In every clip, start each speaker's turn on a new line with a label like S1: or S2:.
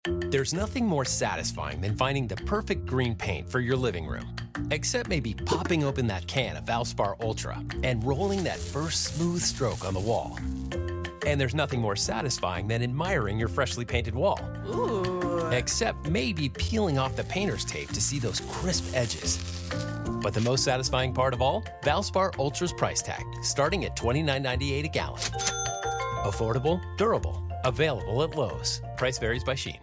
S1: There's nothing more satisfying than finding the perfect green paint for your living room. Except maybe popping open that can of Valspar Ultra and rolling that first smooth stroke on the wall. And there's nothing more satisfying than admiring your freshly painted wall.
S2: Ooh.
S1: Except maybe peeling off the painter's tape to see those crisp edges. But the most satisfying part of all? Valspar Ultra's price tag, starting at $29.98 a gallon. Affordable, durable, available at Lowe's. Price varies by Sheen.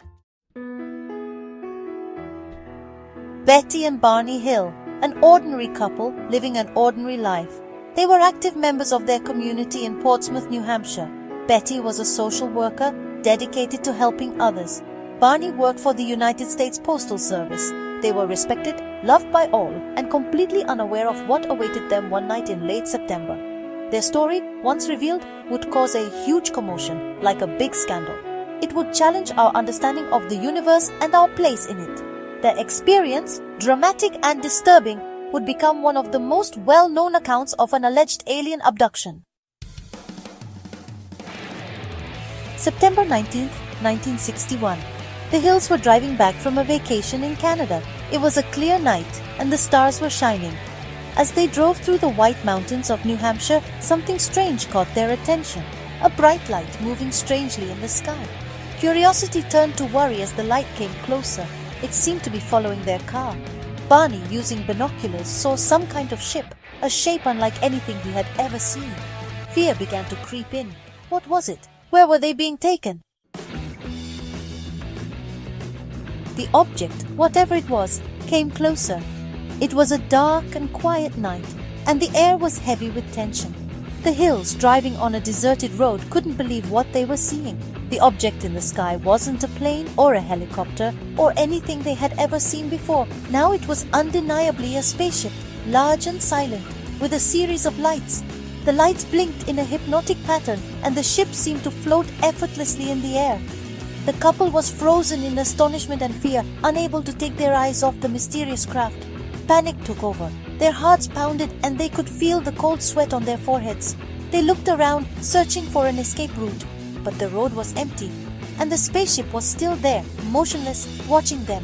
S3: Betty and Barney Hill, an ordinary couple living an ordinary life. They were active members of their community in Portsmouth, New Hampshire. Betty was a social worker dedicated to helping others. Barney worked for the United States Postal Service. They were respected, loved by all, and completely unaware of what awaited them one night in late September. Their story, once revealed, would cause a huge commotion, like a big scandal. It would challenge our understanding of the universe and our place in it. Their experience, dramatic and disturbing, would become one of the most well-known accounts of an alleged alien abduction. September 19, 1961. The Hills were driving back from a vacation in Canada. It was a clear night, and the stars were shining. As they drove through the White Mountains of New Hampshire, something strange caught their attention. A bright light moving strangely in the sky. Curiosity turned to worry as the light came closer. It seemed to be following their car. Barney, using binoculars, saw some kind of ship, a shape unlike anything he had ever seen. Fear began to creep in. What was it? Where were they being taken? The object, whatever it was, came closer. It was a dark and quiet night, and the air was heavy with tension. The Hills, driving on a deserted road, couldn't believe what they were seeing. The object in the sky wasn't a plane or a helicopter or anything they had ever seen before. Now it was undeniably a spaceship, large and silent, with a series of lights. The lights blinked in a hypnotic pattern, and the ship seemed to float effortlessly in the air. The couple was frozen in astonishment and fear, unable to take their eyes off the mysterious craft. Panic took over. Their hearts pounded, and they could feel the cold sweat on their foreheads. They looked around, searching for an escape route. But the road was empty, and the spaceship was still there, motionless, watching them.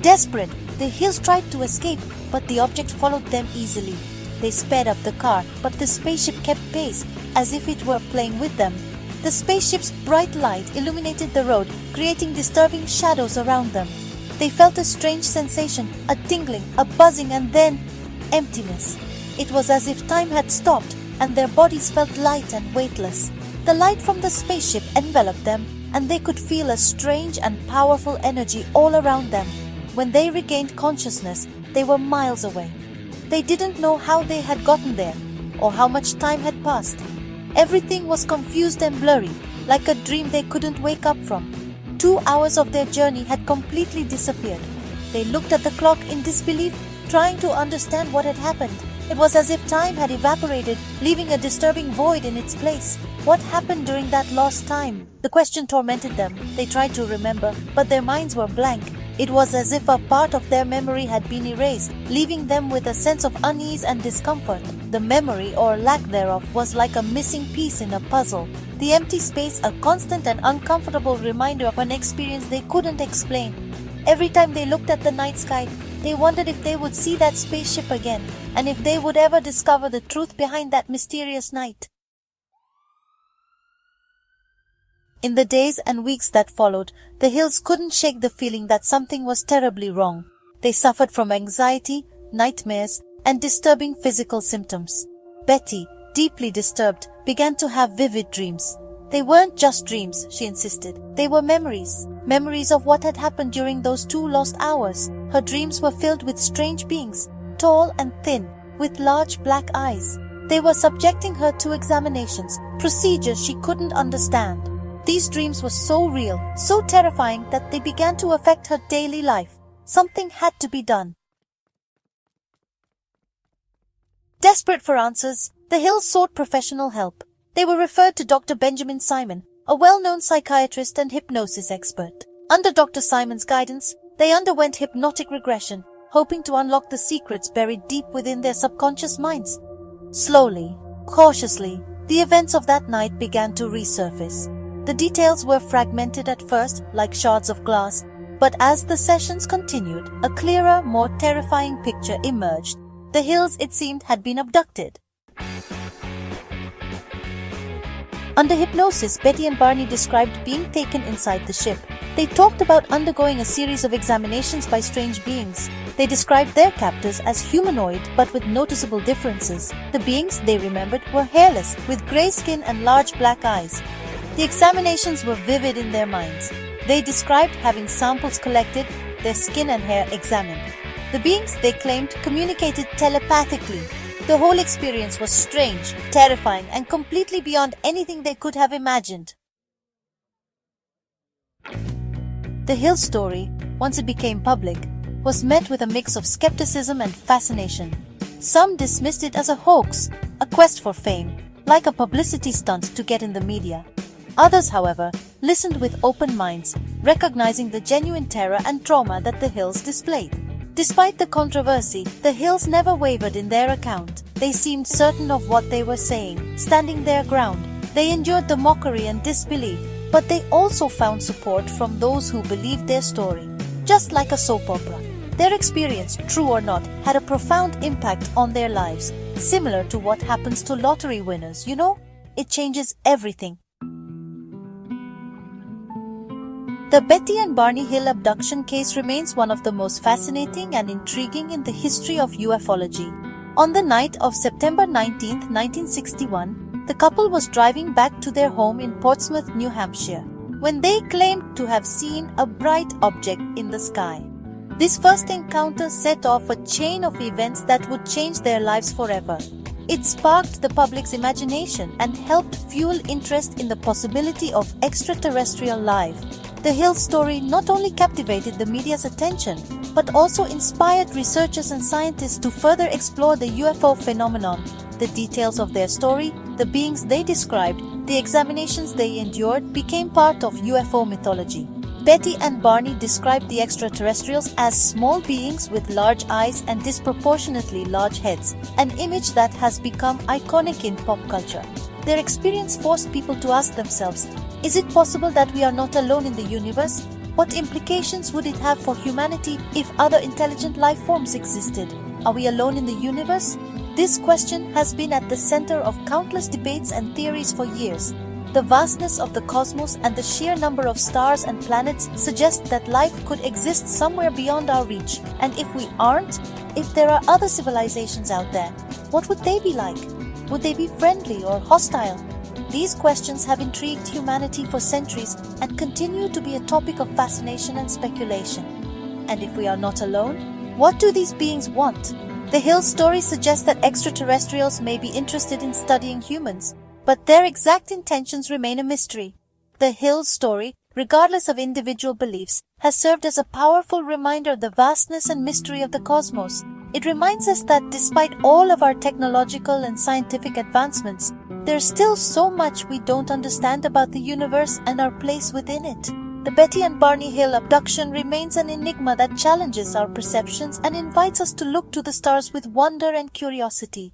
S3: Desperate, the Hills tried to escape, but the object followed them easily. They sped up the car, but the spaceship kept pace, as if it were playing with them. The spaceship's bright light illuminated the road, creating disturbing shadows around them. They felt a strange sensation, a tingling, a buzzing, and then emptiness. It was as if time had stopped, and their bodies felt light and weightless. The light from the spaceship enveloped them, and they could feel a strange and powerful energy all around them. When they regained consciousness, they were miles away. They didn't know how they had gotten there, or how much time had passed. Everything was confused and blurry, like a dream they couldn't wake up from. 2 hours of their journey had completely disappeared. They looked at the clock in disbelief, trying to understand what had happened. It was as if time had evaporated, leaving a disturbing void in its place. What happened during that lost time? The question tormented them. They tried to remember, but their minds were blank. It was as if a part of their memory had been erased, leaving them with a sense of unease and discomfort. The memory, or lack thereof, was like a missing piece in a puzzle. The empty space, a constant and uncomfortable reminder of an experience they couldn't explain. Every time they looked at the night sky, they wondered if they would see that spaceship again, and if they would ever discover the truth behind that mysterious night. In the days and weeks that followed, the Hills couldn't shake the feeling that something was terribly wrong. They suffered from anxiety, nightmares, and disturbing physical symptoms. Betty, deeply disturbed, began to have vivid dreams. They weren't just dreams, she insisted. They were memories. Memories of what had happened during those 2 lost hours. Her dreams were filled with strange beings, tall and thin, with large black eyes. They were subjecting her to examinations, procedures she couldn't understand. These dreams were so real, so terrifying that they began to affect her daily life. Something had to be done. Desperate for answers, the Hills sought professional help. They were referred to Dr. Benjamin Simon, a well-known psychiatrist and hypnosis expert. Under Dr. Simon's guidance, they underwent hypnotic regression, hoping to unlock the secrets buried deep within their subconscious minds. Slowly, cautiously, the events of that night began to resurface. The details were fragmented at first, like shards of glass, but as the sessions continued, a clearer, more terrifying picture emerged. The hills, it seemed, had been abducted. Under hypnosis, Betty and Barney described being taken inside the ship. They talked about undergoing a series of examinations by strange beings. They described their captors as humanoid but with noticeable differences. The beings, they remembered, were hairless, with grey skin and large black eyes. The examinations were vivid in their minds. They described having samples collected, their skin and hair examined. The beings, they claimed, communicated telepathically. The whole experience was strange, terrifying, and completely beyond anything they could have imagined. The Hill story, once it became public, was met with a mix of skepticism and fascination. Some dismissed it as a hoax, a quest for fame, like a publicity stunt to get in the media. Others, however, listened with open minds, recognizing the genuine terror and trauma that the Hills displayed. Despite the controversy, the Hills never wavered in their account. They seemed certain of what they were saying, standing their ground. They endured the mockery and disbelief, but they also found support from those who believed their story. Just like a soap opera, their experience, true or not, had a profound impact on their lives, similar to what happens to lottery winners, you know? It changes everything. The Betty and Barney Hill abduction case remains one of the most fascinating and intriguing in the history of ufology. On the night of September 19, 1961, the couple was driving back to their home in Portsmouth, New Hampshire, when they claimed to have seen a bright object in the sky. This first encounter set off a chain of events that would change their lives forever. It sparked the public's imagination and helped fuel interest in the possibility of extraterrestrial life. The Hill story not only captivated the media's attention, but also inspired researchers and scientists to further explore the UFO phenomenon. The details of their story, the beings they described, the examinations they endured became part of UFO mythology. Betty and Barney described the extraterrestrials as small beings with large eyes and disproportionately large heads, an image that has become iconic in pop culture. Their experience forced people to ask themselves, is it possible that we are not alone in the universe? What implications would it have for humanity if other intelligent life forms existed? Are we alone in the universe? This question has been at the center of countless debates and theories for years. The vastness of the cosmos and the sheer number of stars and planets suggest that life could exist somewhere beyond our reach. And if we aren't, if there are other civilizations out there, what would they be like? Would they be friendly or hostile? These questions have intrigued humanity for centuries and continue to be a topic of fascination and speculation. And if we are not alone, what do these beings want? The Hill story suggests that extraterrestrials may be interested in studying humans, but their exact intentions remain a mystery. The Hill story, regardless of individual beliefs, has served as a powerful reminder of the vastness and mystery of the cosmos. It reminds us that despite all of our technological and scientific advancements, there's still so much we don't understand about the universe and our place within it. The Betty and Barney Hill abduction remains an enigma that challenges our perceptions and invites us to look to the stars with wonder and curiosity.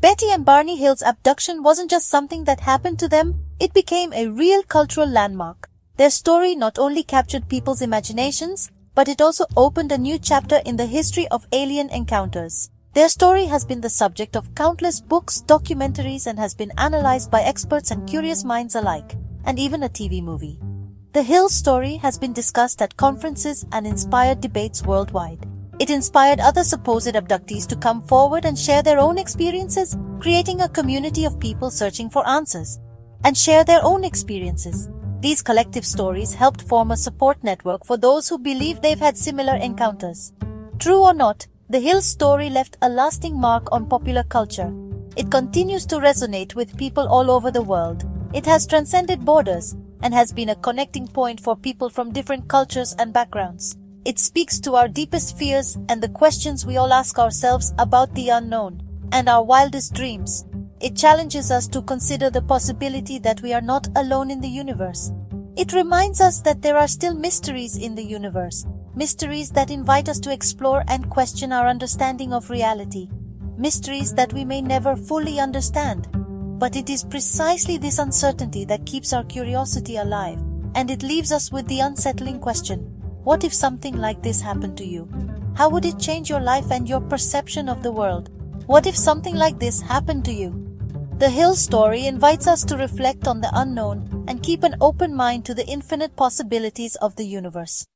S3: Betty and Barney Hill's abduction wasn't just something that happened to them, it became a real cultural landmark. Their story not only captured people's imaginations, but it also opened a new chapter in the history of alien encounters. Their story has been the subject of countless books, documentaries, and has been analyzed by experts and curious minds alike, and even a TV movie. The Hill story has been discussed at conferences and inspired debates worldwide. It inspired other supposed abductees to come forward and share their own experiences, creating a community of people searching for answers and share their own experiences. These collective stories helped form a support network for those who believe they've had similar encounters. True or not, the Hill story left a lasting mark on popular culture. It continues to resonate with people all over the world. It has transcended borders and has been a connecting point for people from different cultures and backgrounds. It speaks to our deepest fears and the questions we all ask ourselves about the unknown and our wildest dreams. It challenges us to consider the possibility that we are not alone in the universe. It reminds us that there are still mysteries in the universe, mysteries that invite us to explore and question our understanding of reality, mysteries that we may never fully understand. But it is precisely this uncertainty that keeps our curiosity alive, and it leaves us with the unsettling question, what if something like this happened to you? How would it change your life and your perception of the world? What if something like this happened to you? The Hill story invites us to reflect on the unknown and keep an open mind to the infinite possibilities of the universe.